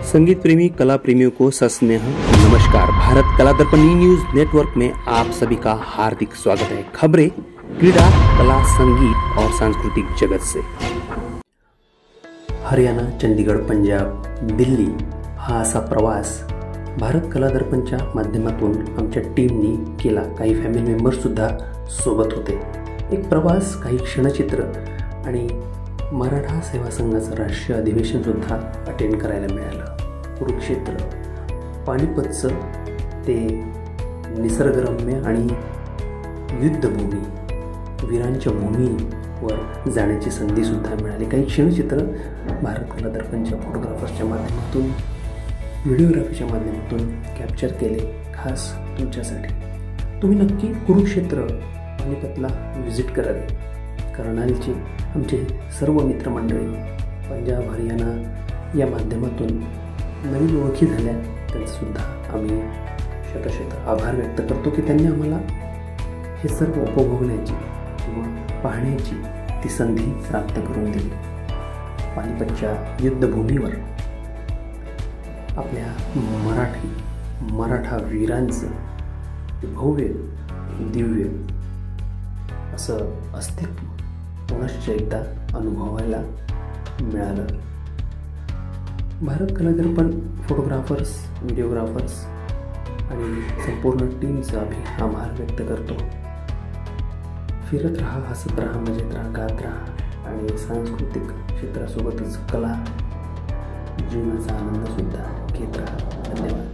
संगीत प्रेमी कला प्रेमियों को सस्नेह नमस्कार। भारत कला दर्पण न्यूज नेटवर्क में आप सभी का हार्दिक स्वागत है। खबरें क्रीड़ा, कला, संगीत और सांस्कृतिक जगत से। हरियाणा, चंडीगड, पंजाब, दिल्ली हा असा प्रवास भारत कला दर्पणच्या माध्यमातून आमच्या टीमनी केला। काही फॅमिली मेंबर्स सुद्धा सोबत होते। एक प्रवास, काही क्षणचित्र आणि मराठा सेवा संघाचं राष्ट्रीय अधिवेशन सुद्धा अटेंड करायला मिळालं। कुरुक्षेत्र, पानिपतचं ते निसर्गरम्य आणि युद्धभूमी, वीरांच्या भूमीवर जाण्याची संधी सुद्धा मिळाली। काही क्षणचित्र भारत कला दर्पणच्या फोटोग्राफर्सच्या माध्यमातून, व्हिडिओग्राफीच्या माध्यमातून कॅप्चर केले खास तुमच्यासाठी। तुम्ही नक्की कुरुक्षेत्र, पानिपतला व्हिजिट करावे। कर्नालचे आमचे सर्व मित्रमंडळी पंजाब, हरियाणा या माध्यमातून नवीन ओळखी झाल्या, त्यांचंसुद्धा आम्ही शतशत आभार व्यक्त करतो की त्यांनी आम्हाला हे सर्व उपभोगण्याची किंवा पाहण्याची ती संधी प्राप्त करून दिली। पानिपतच्या युद्धभूमीवर आपल्या मराठा वीरांचं भव्य दिव्य असं अस्तित्व पुनश्च एकदा अनुभवायला मिळालं। भारत कला दर्पण फोटोग्राफर्स, व्हिडिओग्राफर्स आणि संपूर्ण टीमचा आभार व्यक्त करतो। फिरत राहा, हसत राहा, मजेत राहा, गात राहा आणि सांस्कृतिक क्षेत्रासोबतच कला जीवनाचा आनंद सुद्धा घेत राहा। धन्यवाद।